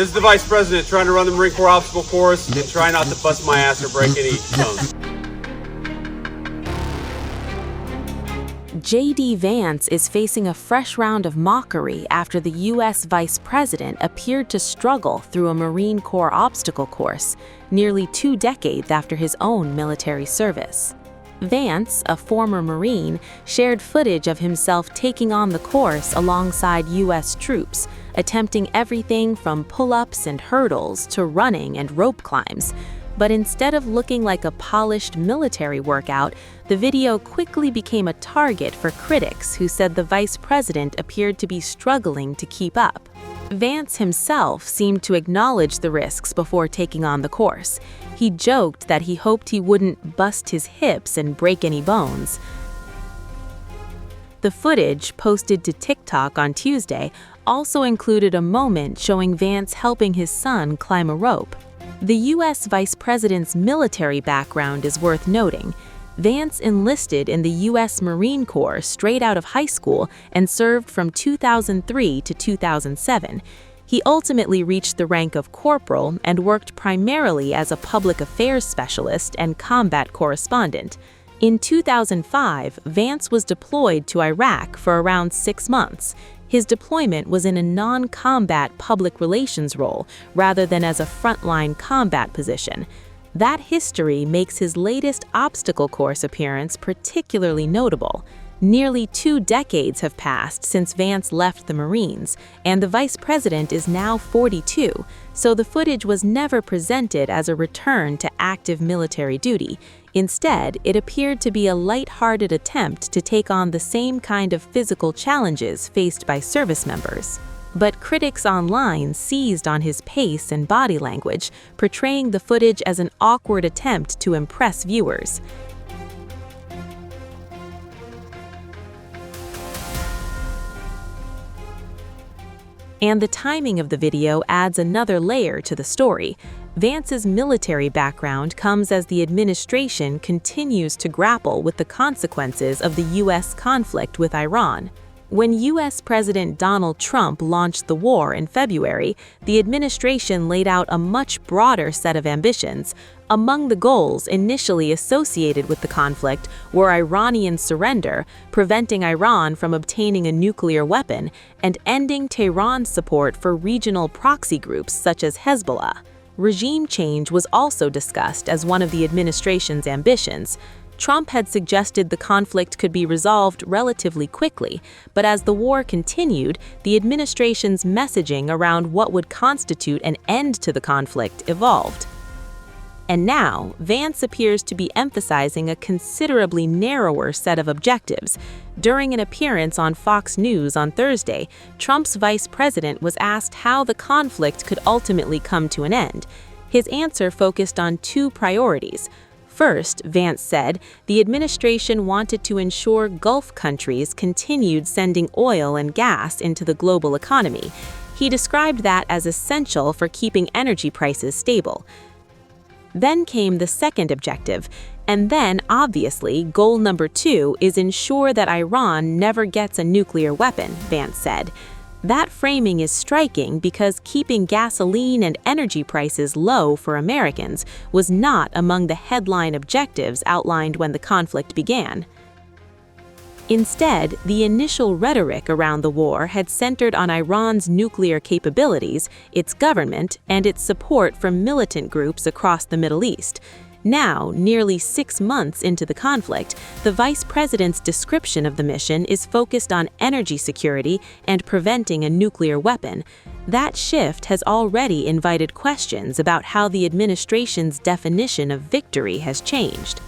This is the Vice President trying to run the Marine Corps obstacle course and try not to bust my ass or break any bones. J.D. Vance is facing a fresh round of mockery after the U.S. Vice President appeared to struggle through a Marine Corps obstacle course, nearly 2 decades after his own military service. Vance, a former Marine, shared footage of himself taking on the course alongside U.S. troops, attempting everything from pull-ups and hurdles to running and rope climbs. But instead of looking like a polished military workout, the video quickly became a target for critics who said the vice president appeared to be struggling to keep up. Vance himself seemed to acknowledge the risks before taking on the course. He joked that he hoped he wouldn't bust his hips and break any bones. The footage, posted to TikTok on Tuesday, also included a moment showing Vance helping his son climb a rope. The U.S. Vice President's military background is worth noting. Vance enlisted in the U.S. Marine Corps straight out of high school and served from 2003 to 2007. He ultimately reached the rank of corporal and worked primarily as a public affairs specialist and combat correspondent. In 2005, Vance was deployed to Iraq for around 6 months. His deployment was in a non-combat public relations role rather than as a frontline combat position. That history makes his latest obstacle course appearance particularly notable. Nearly 2 decades have passed since Vance left the Marines, and the vice president is now 42, so the footage was never presented as a return to active military duty. Instead, it appeared to be a light-hearted attempt to take on the same kind of physical challenges faced by service members. But critics online seized on his pace and body language, portraying the footage as an awkward attempt to impress viewers. And the timing of the video adds another layer to the story. Vance's military background comes as the administration continues to grapple with the consequences of the U.S. conflict with Iran. When U.S. President Donald Trump launched the war in February, the administration laid out a much broader set of ambitions. Among the goals initially associated with the conflict were Iranian surrender, preventing Iran from obtaining a nuclear weapon, and ending Tehran's support for regional proxy groups such as Hezbollah. Regime change was also discussed as one of the administration's ambitions. Trump had suggested the conflict could be resolved relatively quickly, but as the war continued, the administration's messaging around what would constitute an end to the conflict evolved. And now, Vance appears to be emphasizing a considerably narrower set of objectives. During an appearance on Fox News on Thursday, Trump's vice president was asked how the conflict could ultimately come to an end. His answer focused on 2 priorities. First, Vance said, the administration wanted to ensure Gulf countries continued sending oil and gas into the global economy. He described that as essential for keeping energy prices stable. Then came the second objective, and then, obviously, goal number 2 is ensure that Iran never gets a nuclear weapon, Vance said. That framing is striking because keeping gasoline and energy prices low for Americans was not among the headline objectives outlined when the conflict began. Instead, the initial rhetoric around the war had centered on Iran's nuclear capabilities, its government, and its support from militant groups across the Middle East. Now, nearly 6 months into the conflict, the vice president's description of the mission is focused on energy security and preventing a nuclear weapon. That shift has already invited questions about how the administration's definition of victory has changed.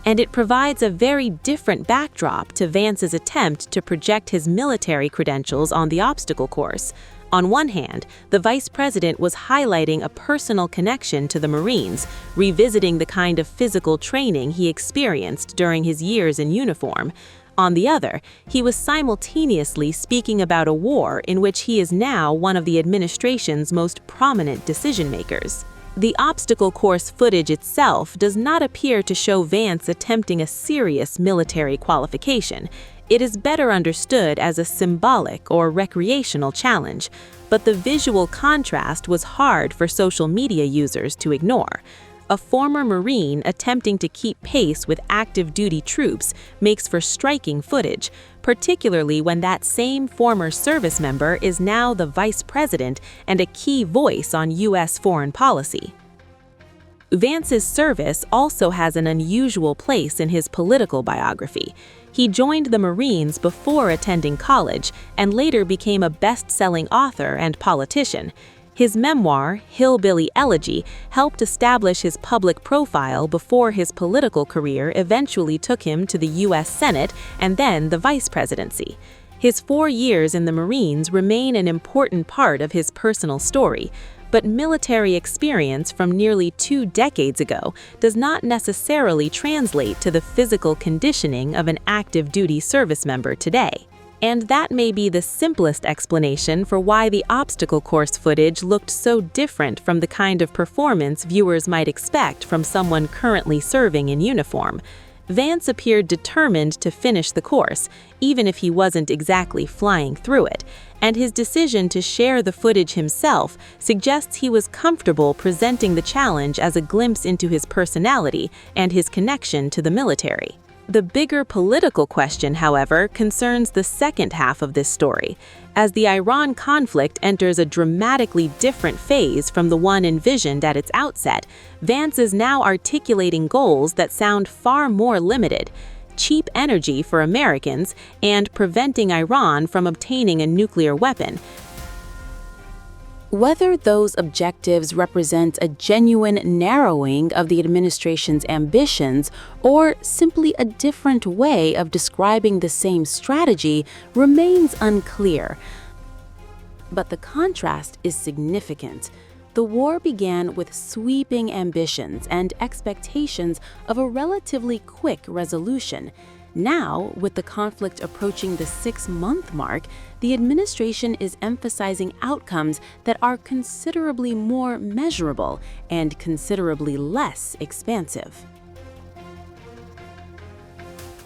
And it provides a very different backdrop to Vance's attempt to project his military credentials on the obstacle course. On one hand, the vice president was highlighting a personal connection to the Marines, revisiting the kind of physical training he experienced during his years in uniform. On the other, he was simultaneously speaking about a war in which he is now one of the administration's most prominent decision-makers. The obstacle course footage itself does not appear to show Vance attempting a serious military qualification. It is better understood as a symbolic or recreational challenge, but the visual contrast was hard for social media users to ignore. A former Marine attempting to keep pace with active duty troops makes for striking footage, particularly when that same former service member is now the vice president and a key voice on U.S. foreign policy. Vance's service also has an unusual place in his political biography. He joined the Marines before attending college and later became a best-selling author and politician. His memoir, Hillbilly Elegy, helped establish his public profile before his political career eventually took him to the U.S. Senate and then the vice presidency. His 4 years in the Marines remain an important part of his personal story, but military experience from nearly 2 decades ago does not necessarily translate to the physical conditioning of an active duty service member today. And that may be the simplest explanation for why the obstacle course footage looked so different from the kind of performance viewers might expect from someone currently serving in uniform. Vance appeared determined to finish the course, even if he wasn't exactly flying through it, and his decision to share the footage himself suggests he was comfortable presenting the challenge as a glimpse into his personality and his connection to the military. The bigger political question, however, concerns the second half of this story. As the Iran conflict enters a dramatically different phase from the one envisioned at its outset, Vance is now articulating goals that sound far more limited: cheap energy for Americans and preventing Iran from obtaining a nuclear weapon. Whether those objectives represent a genuine narrowing of the administration's ambitions or simply a different way of describing the same strategy remains unclear. But the contrast is significant. The war began with sweeping ambitions and expectations of a relatively quick resolution. Now, with the conflict approaching the 6-month mark, the administration is emphasizing outcomes that are considerably more measurable and considerably less expansive.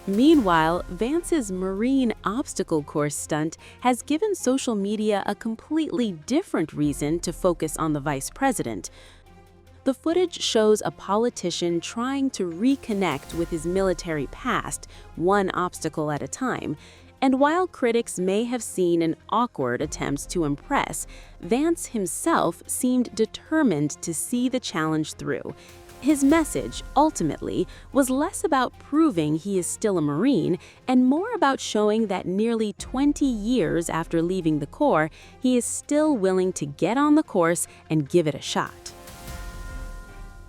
Meanwhile, Vance's Marine obstacle course stunt has given social media a completely different reason to focus on the vice president. The footage shows a politician trying to reconnect with his military past, one obstacle at a time. And while critics may have seen an awkward attempt to impress, Vance himself seemed determined to see the challenge through. His message, ultimately, was less about proving he is still a Marine and more about showing that nearly 20 years after leaving the Corps, he is still willing to get on the course and give it a shot.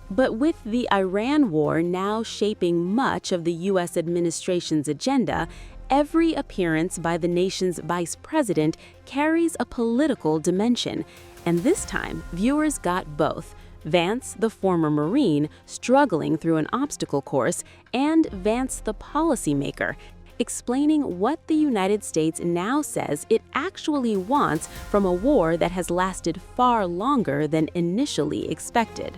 But with the Iran war now shaping much of the U.S. administration's agenda, every appearance by the nation's vice president carries a political dimension. And this time, viewers got both: Vance, the former Marine, struggling through an obstacle course, and Vance, the policymaker, explaining what the United States now says it actually wants from a war that has lasted far longer than initially expected.